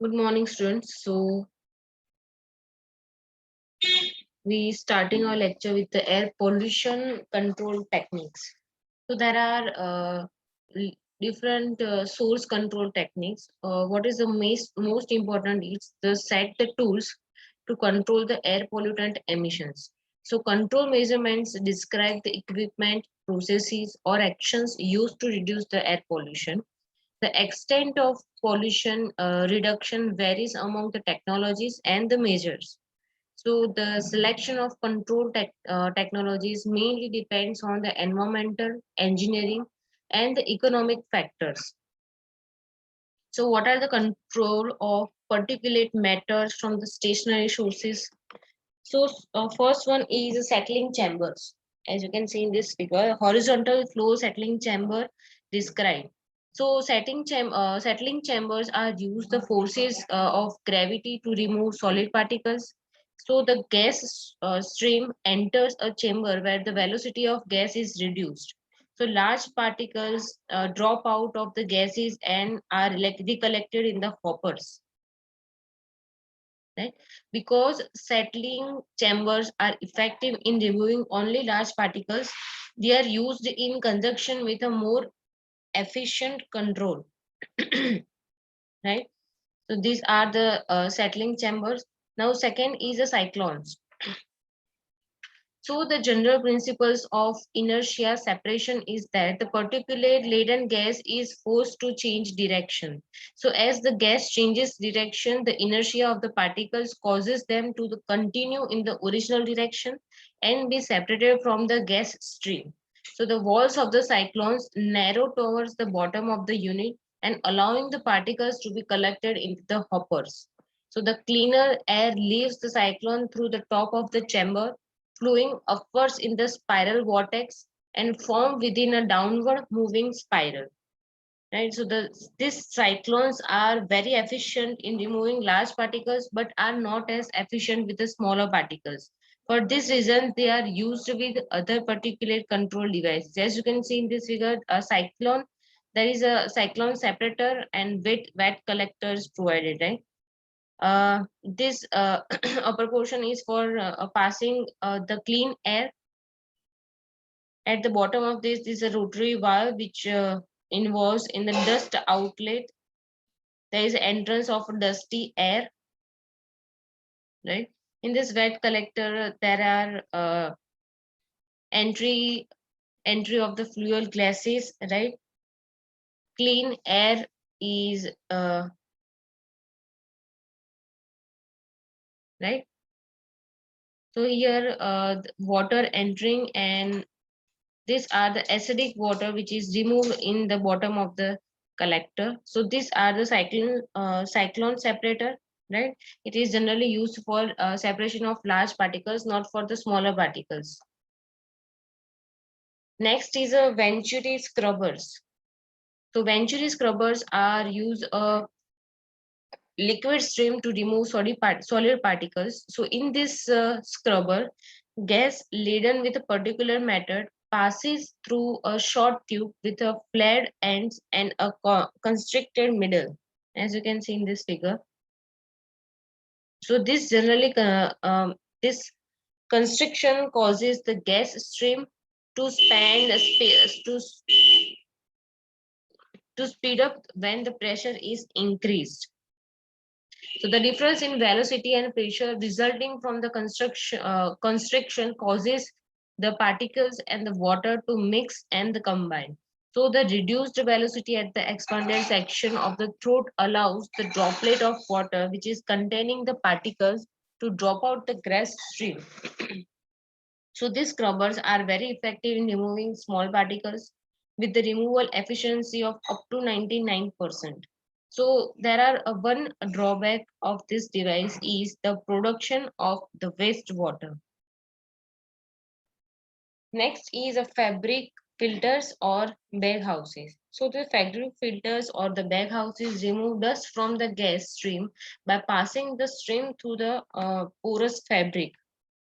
Good morning, students. So, we starting our lecture with the air pollution control techniques. So, there are different source control techniques. What is the most important is the set the tools to control the air pollutant emissions. So, control measurements describe the equipment, processes, or actions used to reduce the air pollution. The extent of pollution reduction varies among the technologies and the measures. So the selection of technologies mainly depends on the environmental, engineering, and the economic factors. So what are the control of particulate matters from the stationary sources? So first one is the settling chambers. As you can see in this figure, horizontal flow settling chamber described. So settling chambers are used the forces of gravity to remove solid particles. So the gas stream enters a chamber where the velocity of gas is reduced. So large particles drop out of the gases and are like recollected in the hoppers, right? Because settling chambers are effective in removing only large particles, they are used in conjunction with a more efficient control, right? So these are the settling chambers. Now, second is the cyclones. So the general principles of inertia separation is that the particulate laden gas is forced to change direction. So as the gas changes direction, the inertia of the particles causes them to continue in the original direction and be separated from the gas stream. So the walls of the cyclones narrow towards the bottom of the unit and allowing the particles to be collected into the hoppers. So the cleaner air leaves the cyclone through the top of the chamber, flowing upwards in the spiral vortex and form within a downward moving spiral. Right, so these cyclones are very efficient in removing large particles, but are not as efficient with the smaller particles. For this reason, they are used with other particulate control devices. As you can see in this figure, a cyclone, there is a cyclone separator and wet collectors provided, right? This upper portion is for passing the clean air. At the bottom of this is a rotary valve which involves in the dust outlet. There is entrance of dusty air, right? In this wet collector, there are entry entry of the fuel gases, right? Clean air is right. So here water entering, and these are the acidic water which is removed in the bottom of the collector. So these are the cyclone separator, right? It is generally used for separation of large particles, not for the smaller particles. Next is a Venturi scrubbers. So Venturi scrubbers are use a liquid stream to remove solid particles. So in this scrubber, gas laden with a particular method passes through a short tube with a flared ends and a constricted middle, as you can see in this figure. So this generally this constriction causes the gas stream to span the space to speed up when the pressure is increased. So the difference in velocity and pressure resulting from the constriction causes the particles and the water to mix and the combine. So the reduced velocity at the expanded section of the throat allows the droplet of water which is containing the particles to drop out the gas stream. So these scrubbers are very effective in removing small particles with the removal efficiency of up to 99%. So there are one drawback of this device is the production of the wastewater. Next is a fabric filters or bag houses. So the fabric filters or the bag houses remove dust from the gas stream by passing the stream through the porous fabric,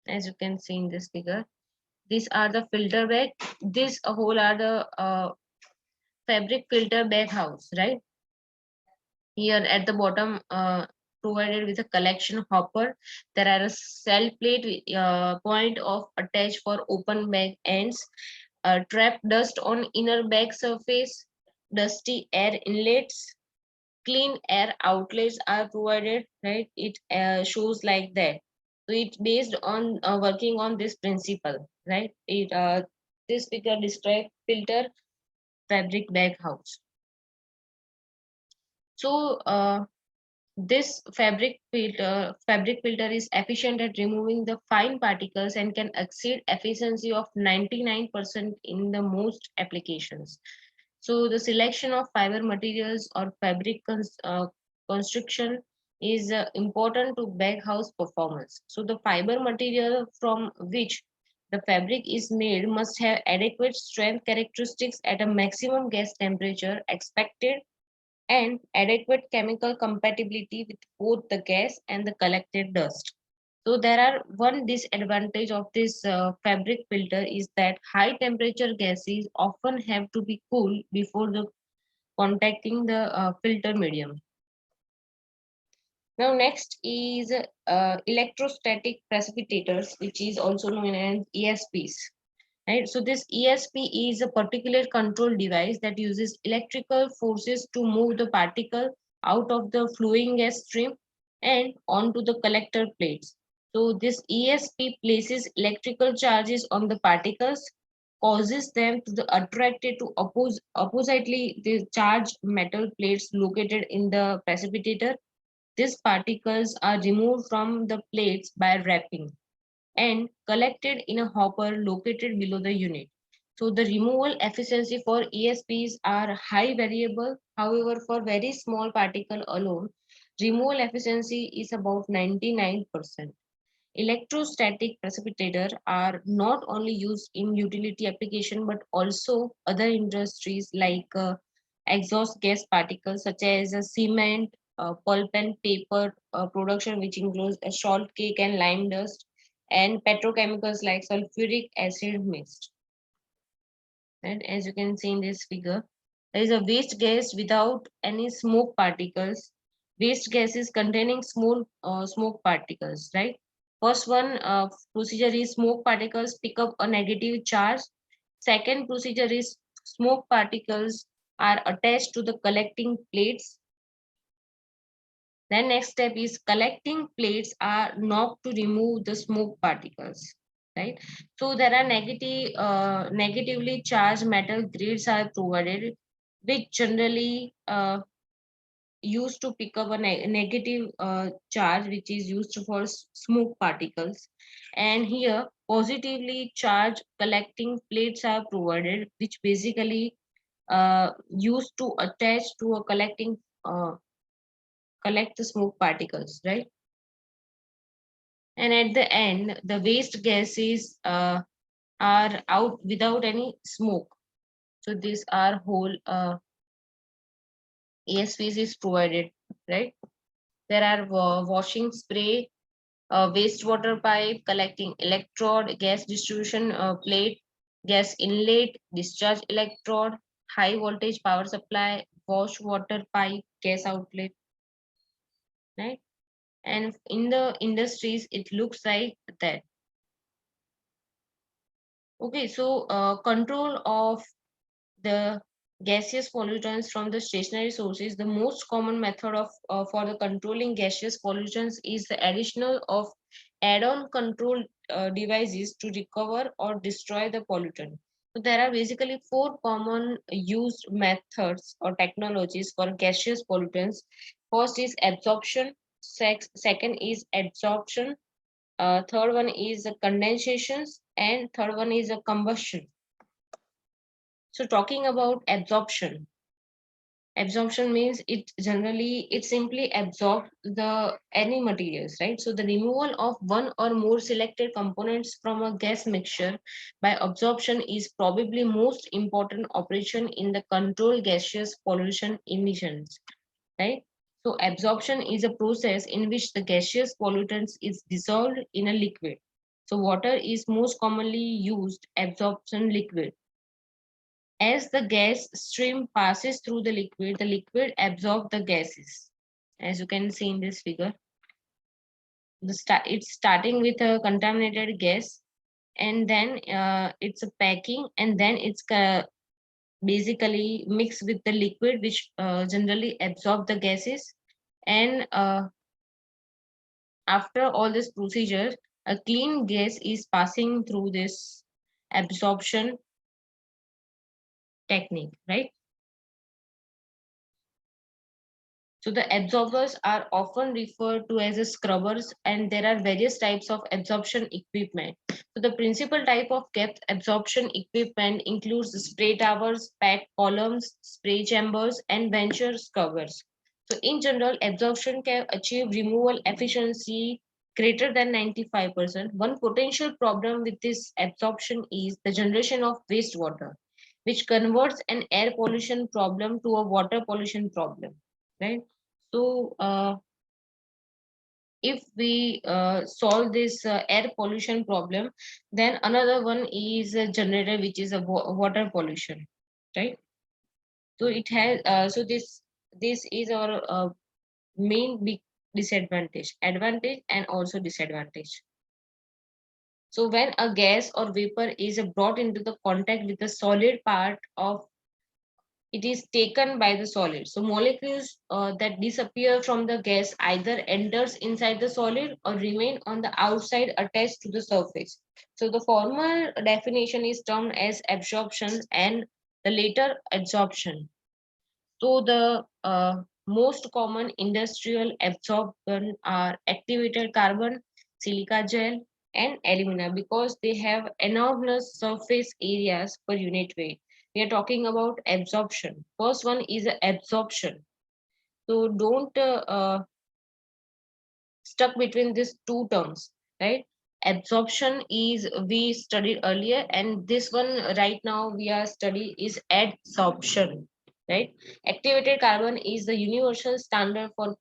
as you can see in this figure. These are the filter bag. This whole are the fabric filter bag house, right? Here at the bottom, provided with a collection hopper. There are a cell plate point of attach for open bag ends, trap dust on inner bag surface, dusty air inlets, clean air outlets are provided, right? It shows like that. So it's based on working on this principle, right? This figure describes filter fabric bag house. So this fabric filter is efficient at removing the fine particles and can exceed efficiency of 99% in the most applications. So the selection of fiber materials or fabric construction is important to bag house performance. So the fiber material from which the fabric is made must have adequate strength characteristics at a maximum gas temperature expected and adequate chemical compatibility with both the gas and the collected dust. So there are one disadvantage of this fabric filter is that high temperature gases often have to be cooled before the contacting the filter medium. Now next is electrostatic precipitators, which is also known as ESPs. Right? So this ESP is a particular control device that uses electrical forces to move the particle out of the flowing gas stream and onto the collector plates. So this ESP places electrical charges on the particles, causes them to the attracted to oppositely the charged metal plates located in the precipitator. These particles are removed from the plates by wrapping and collected in a hopper located below the unit. So the removal efficiency for ESPs are high variable. However, for very small particle alone, removal efficiency is about 99%. Electrostatic precipitator are not only used in utility application but also other industries like exhaust gas particles such as cement, pulp and paper production, which includes salt cake and lime dust, and petrochemicals like sulfuric acid mist. And as you can see in this figure, there is a waste gas without any smoke particles. Waste gases containing small smoke particles, right? First one procedure is smoke particles pick up a negative charge. Second procedure is smoke particles are attached to the collecting plates. Then next step is collecting plates are knocked to remove the smoke particles, right? So there are negatively charged metal grids are provided, which generally used to pick up a negative charge, which is used for smoke particles. And here positively charged collecting plates are provided, which basically used to attach to a collecting collect the smoke particles, right? And at the end, the waste gases are out without any smoke. So these are whole ESPs is provided, right? There are washing spray, wastewater pipe, collecting electrode, gas distribution plate, gas inlet, discharge electrode, high voltage power supply, wash water pipe, gas outlet, right? And in the industries, it looks like that. Okay, so control of the gaseous pollutants from the stationary sources. The most common method of for the controlling gaseous pollutants is the additional of add-on control devices to recover or destroy the pollutant. So there are basically four common used methods or technologies for gaseous pollutants. First is absorption. Second is adsorption. Third one is condensations, and third one is a combustion. So talking about absorption means it simply absorbs the any materials, right? So the removal of one or more selected components from a gas mixture by absorption is probably most important operation in the control gaseous pollution emissions, right? So absorption is a process in which the gaseous pollutants is dissolved in a liquid. So water is most commonly used absorption liquid. As the gas stream passes through the liquid absorbs the gases, as you can see in this figure. it's starting with a contaminated gas, and then it's a packing, and then it's basically mixed with the liquid, which generally absorb the gases. And after all this procedure, a clean gas is passing through this absorption technique, right? So the absorbers are often referred to as a scrubbers, and there are various types of absorption equipment. So the principal type of gas absorption equipment includes the spray towers, packed columns, spray chambers, and venture scrubbers. So in general, absorption can achieve removal efficiency greater than 95%. One potential problem with this absorption is the generation of wastewater, which converts an air pollution problem to a water pollution problem, right? So, if we solve this air pollution problem, then another one is a generator, which is a water pollution, right? So it has this is our main big disadvantage, advantage, and also disadvantage. So when a gas or vapor is brought into the contact with the solid part of it is taken by the solid. So molecules that disappear from the gas either enters inside the solid or remain on the outside attached to the surface. So the former definition is termed as absorption and the later adsorption. So the most common industrial absorbent are activated carbon, silica gel, and alumina because they have enormous surface areas per unit weight. We are talking about absorption. First one is absorption. So don't stuck between these two terms, right? Absorption is we studied earlier, and this one right now we are studying is adsorption, right? Activated carbon is the universal standard for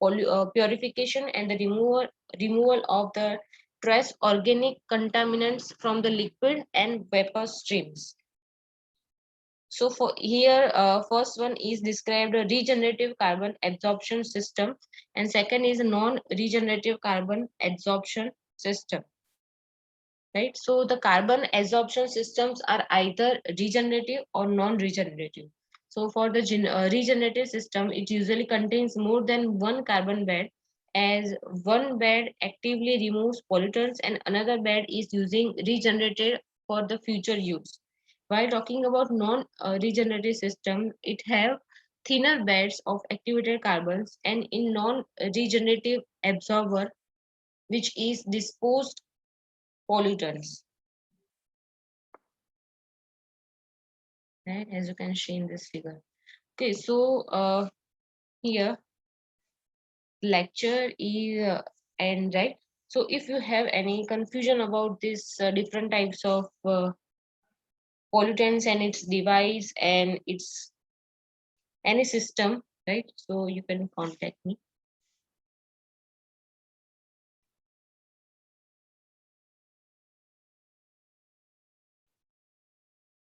purification and the removal of the trace organic contaminants from the liquid and vapor streams. So for here, first one is described a regenerative carbon absorption system, and second is a non-regenerative carbon absorption system. Right. So the carbon absorption systems are either regenerative or non-regenerative. So for the regenerative system, it usually contains more than one carbon bed, as one bed actively removes pollutants and another bed is using regenerated for the future use. While talking about non-regenerative system, it have thinner beds of activated carbons, and in non-regenerative absorber, which is disposed pollutants. Right, as you can see in this figure. Okay, so here lecture is end, right? So if you have any confusion about this different types of pollutants and its device and its any system, right? So you can contact me.